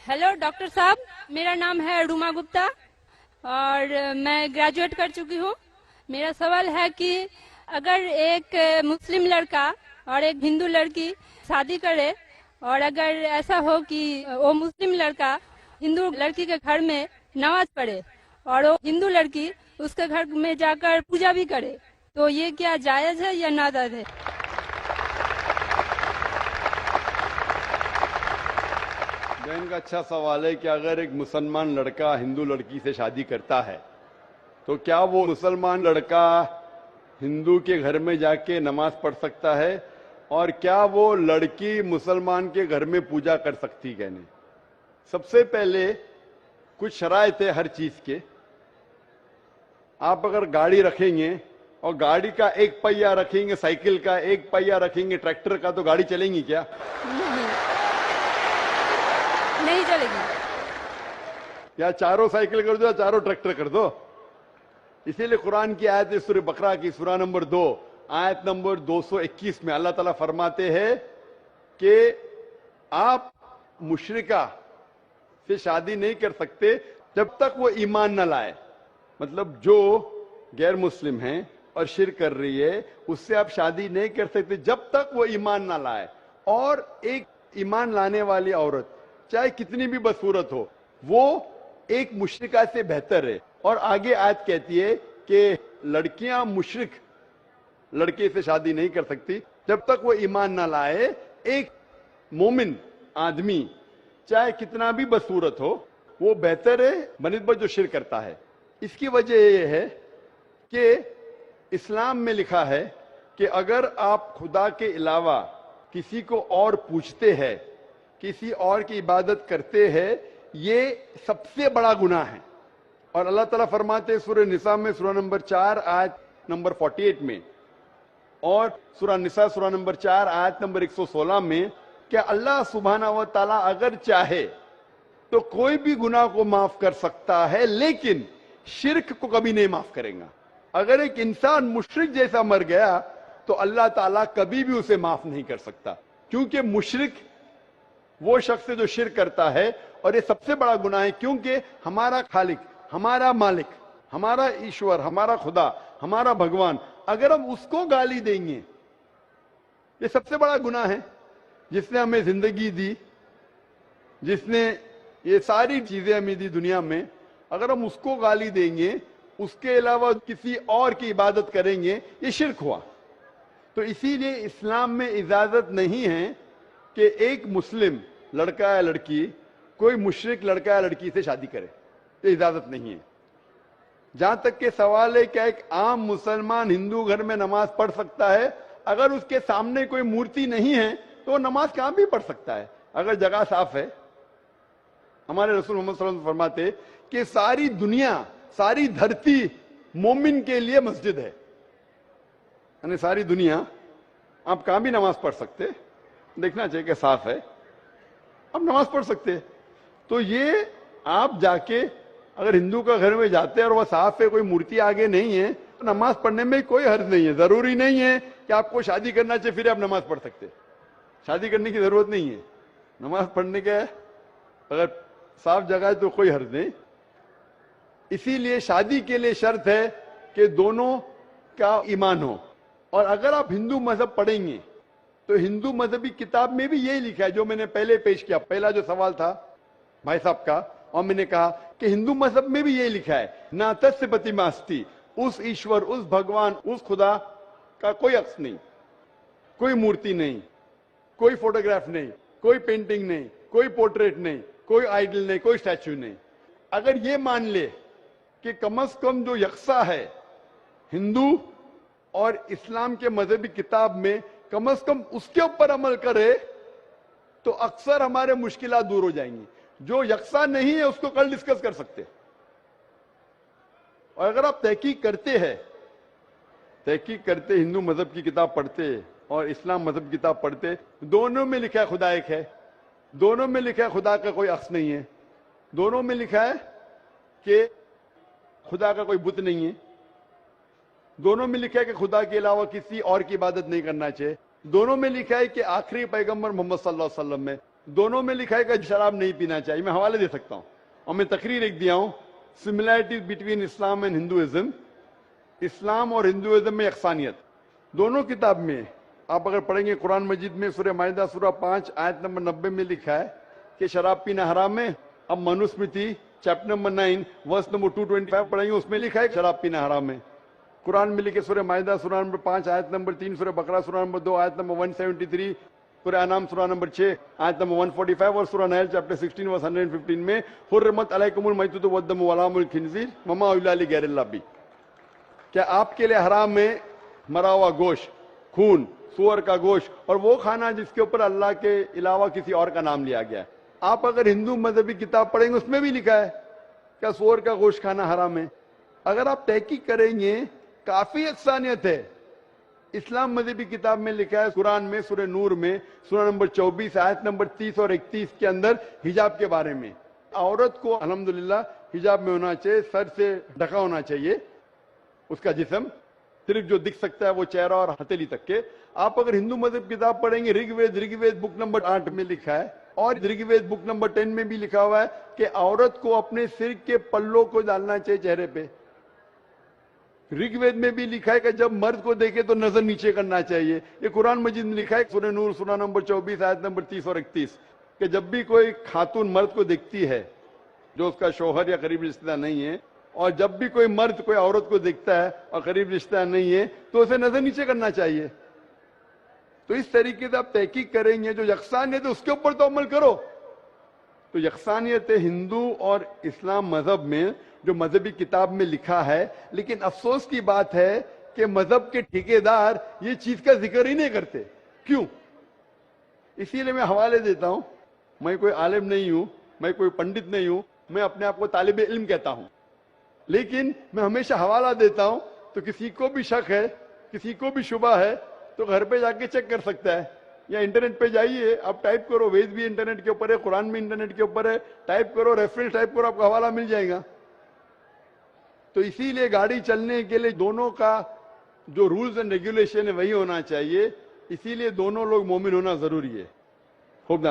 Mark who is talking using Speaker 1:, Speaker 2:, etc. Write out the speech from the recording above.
Speaker 1: Hello doctor साहब, मेरा नाम है रूमा गुप्ता और मैं ग्रेजुएट कर चुकी हूँ। मेरा सवाल है कि अगर एक मुस्लिम लड़का और एक हिंदू लड़की शादी करे और अगर ऐसा हो कि वो मुस्लिम लड़का हिंदू लड़की के घर में नमाज पढ़े और वो हिंदू लड़की उसके घर में जाकर पूजा भी करे, तो ये क्या जायज है या नाजायज है?
Speaker 2: बहन का अच्छा सवाल है कि अगर एक मुसलमान लड़का हिंदू लड़की से शादी करता है तो क्या वो मुसलमान लड़का हिंदू के घर में जाके नमाज पढ़ सकता है और क्या वो लड़की मुसलमान के घर में पूजा कर सकती है? नहीं। सबसे पहले कुछ शराइत है हर चीज के। आप अगर गाड़ी रखेंगे और गाड़ी का एक पहिया रखेंगे, साइकिल का एक पहिया रखेंगे, ट्रैक्टर का, तो गाड़ी चलेंगी क्या?
Speaker 1: नहीं चलेगी।
Speaker 2: या चारों साइकिल कर दो या चारों ट्रैक्टर कर दो। इसीलिए कुरान की आयत है सूरह बकरा की सूरा नंबर 2 आयत नंबर 221 में अल्लाह ताला फरमाते हैं कि आप मुशरिका से शादी नहीं कर सकते जब तक वो ईमान न लाए। मतलब जो गैर मुस्लिम है और शिर्क कर रही है उससे आप शादी नहीं कर सकते जब तक वो ईमान ना लाए। और एक ईमान लाने वाली औरत चाहे कितनी भी बदसूरत हो वो एक मुशरिका से बेहतर है। और आगे आयत कहती है कि लड़कियां मुशरिक लड़के से शादी नहीं कर सकती जब तक वो ईमान ना लाए। एक मोमिन आदमी चाहे कितना भी बदसूरत हो वो बेहतर है बनिस्बत जो शिर्क करता है। इसकी वजह यह है कि इस्लाम में लिखा है कि अगर आप खुदा के अलावा किसी को और पूछते हैं, किसी और की इबादत करते हैं, ये सबसे बड़ा गुनाह है। और अल्लाह ताला फरमाते हैं सूरह निसा में सूरा नंबर 4 आयत नंबर 48 में और सूरा निसा सूरा नंबर 4 आयत नंबर 116 में कि अल्लाह सुब्हाना व तआला अगर चाहे तो कोई भी गुनाह को माफ कर सकता है लेकिन शिर्क को कभी नहीं माफ करेगा। अगर एक इंसान मुशरिक जैसा मर गया तो अल्लाह ताला कभी भी उसे माफ नहीं कर सकता, क्योंकि मुशरिक वो शख्स है जो शिर्क करता है। और ये सबसे बड़ा गुनाह है क्योंकि हमारा खालिक, हमारा मालिक, हमारा ईश्वर, हमारा खुदा, हमारा भगवान, अगर हम उसको गाली देंगे, ये सबसे बड़ा गुनाह है। जिसने हमें जिंदगी दी, जिसने ये सारी चीजें हमें दी दुनिया में, अगर हम उसको गाली देंगे, उसके अलावा किसी और की इबादत करेंगे, ये शिर्क हुआ। तो इसीलिए इस्लाम में इजाजत नहीं है कि एक मुस्लिम लड़का या लड़की कोई मुशरिक लड़का या लड़की से शादी करे, ये इजाजत नहीं है। जहां तक के सवाल है क्या एक आम मुसलमान हिंदू घर में नमाज पढ़ सकता है? अगर उसके सामने कोई मूर्ति नहीं है तो वो नमाज कहां भी पढ़ सकता है अगर जगह साफ है। हमारे रसूल मोहम्मद सल्लल्लाहु अलैहि वसल्लम फरमाते कि सारी दुनिया, सारी धरती मोमिन के लिए मस्जिद है। यानी सारी दुनिया आप कहां भी नमाज पढ़ सकते, देखना चाहिए कि साफ है, आप नमाज पढ़ सकते। तो ये आप जाके अगर हिंदू का घर में जाते हैं और वह साफ है, कोई मूर्ति आगे नहीं है, तो नमाज पढ़ने में कोई हर्ज नहीं है। जरूरी नहीं है कि आपको शादी करना चाहिए फिर आप नमाज पढ़ सकते, शादी करने की जरूरत नहीं है। नमाज पढ़ने के अगर साफ जगह है तो कोई हर्ज नहीं। इसीलिए शादी के लिए शर्त है कि दोनों का ईमान हो। और अगर आप हिंदू मजहब पढ़ेंगे तो हिंदू मजहबी किताब में भी यही लिखा है जो मैंने पहले पेश किया, पहला जो सवाल था भाई साहब का, और मैंने कहा कि हिंदू मजहब में भी यही लिखा है, ना तस्य प्रतिमास्ति, उस ईश्वर, उस भगवान, उस खुदा का कोई अक्स नहीं, कोई मूर्ति नहीं, कोई फोटोग्राफ नहीं, कोई पेंटिंग नहीं, कोई पोर्ट्रेट नहीं, कोई आइडल नहीं, कोई स्टैच्यू नहीं। अगर ये मान ले कि कम से कम जो यकसा है हिंदू और इस्लाम के मजहबी किताब में, कम से कम उसके ऊपर अमल करे तो अक्सर हमारे मुश्किलात दूर हो जाएंगी। जो यकसा नहीं है उसको कल डिस्कस कर सकते। और अगर आप तहकीक करते हिंदू मजहब की किताब पढ़ते और इस्लाम मजहब की किताब पढ़ते, दोनों में लिखा है खुदा एक है, दोनों में लिखा है खुदा का कोई अक्स नहीं है, दोनों में लिखा है कि खुदा का कोई बुत नहीं है, दोनों में लिखा है कि खुदा के अलावा किसी और की इबादत नहीं करना चाहिए, दोनों में लिखा है कि आखिरी पैगंबर मोहम्मद सल्लल्लाहु अलैहि वसल्लम में دونوں میں لکھا ہے کہ شراب نہیں پینا چاہیے. میں حوالے دے سکتا ہوں اور میں تقریر ایک دیا ہوں, similarities between Islam and Hinduism. اسلام اور ہندوازم میں یکسانیت دونوں کتاب میں. آپ اگر پڑھیں گے قرآن مجید میں سورہ مائدہ سورہ 5 آیت نمبر 90 میں لکھا ہے کہ شراب پینا حرام ہے. اب Manusmriti chapter number 9 verse number 225 پڑھیں گے, اس میں لکھا ہے کہ شراب پینا حرام ہے. قرآن میں لکھے سورہ مائدہ سورہ نمبر 5 آیت نمبر 3, سورہ بقرہ سورہ نمبر 2 آیت نمبر 173, سورہ انعام سورہ نمبر 6 آیت نمبر 145 اور سورہ نحل چیپٹر 16 ورس 115 میں حرمت علیکم المیتۃ والدم ولحم الخنزیر وما اہل لغیر اللہ بھی. کیا آپ کے لیے حرام ہے مرا ہوا گوشت, خون, سور کا گوشت اور وہ کھانا جس کے اوپر اللہ کے علاوہ کسی اور کا نام لیا گیا ہے. آپ اگر ہندو مذہبی کتاب پڑھیں گے اس میں بھی لکھا ہے کیا سور کا گوشت کھانا حرام ہے. اگر آپ تحقیق کریں گے کافی یکسانیت ہے. اسلام مذہبی کتاب میں لکھا ہے قرآن میں سورہ نور میں سورہ نمبر 24 آیت نمبر 30 اور 31 کے اندر حجاب کے بارے میں. عورت کو الحمدللہ حجاب میں ہونا چاہیے, سر سے ڈھکا ہونا چاہیے اس کا جسم, صرف جو دکھ سکتا ہے وہ چہرہ اور ہتھیلی تک کے. آپ اگر ہندو مذہب کتاب پڑھیں گے رگ وید بک نمبر 8 میں لکھا ہے اور رگ وید بک نمبر 10 میں بھی لکھا ہوا ہے کہ عورت کو اپنے سر کے پلوں کو ڈالنا چاہیے چہرے پہ. رگ وید میں بھی لکھا ہے کہ جب مرد کو دیکھے تو نظر نیچے کرنا چاہیے. یہ قرآن مجید میں لکھا ہے سورہ نور سورہ نمبر 24 آیت نمبر 30 اور 31 کہ جب بھی کوئی خاتون مرد کو دیکھتی ہے جو اس کا شوہر یا قریب رشتہ دار نہیں ہے, اور جب بھی کوئی مرد کوئی عورت کو دیکھتا ہے اور قریب رشتہ دار نہیں ہے تو اسے نظر نیچے کرنا چاہیے. تو اس طریقے سے آپ تحقیق کریں گے جو یکسانیت ہے اس کے اوپر تو عمل کرو. تو یکسانیت ہندو اور اسلام مذہب میں جو مذہبی کتاب میں لکھا ہے, لیکن افسوس کی بات ہے کہ مذہب کے ٹھیکیدار یہ چیز کا ذکر ہی نہیں کرتے. کیوں؟ اسی لیے میں حوالے دیتا ہوں. میں کوئی عالم نہیں ہوں, میں کوئی پنڈت نہیں ہوں, میں اپنے آپ کو طالب علم کہتا ہوں, لیکن میں ہمیشہ حوالہ دیتا ہوں. تو کسی کو بھی شک ہے, کسی کو بھی شبہ ہے تو گھر پہ جا کے چیک کر سکتا ہے, یا انٹرنیٹ پہ جائیے, آپ ٹائپ کرو, وید بھی انٹرنیٹ کے اوپر ہے, قرآن بھی انٹرنیٹ کے اوپر ہے, ٹائپ کرو, ریفرنس ٹائپ کرو, آپ کو حوالہ مل جائے گا. تو اسی لیے گاڑی چلنے کے لیے دونوں کا جو رولز اینڈ ریگولیشن ہے وہی ہونا چاہیے. اسی لیے دونوں لوگ مومن ہونا ضروری ہے. ہوپ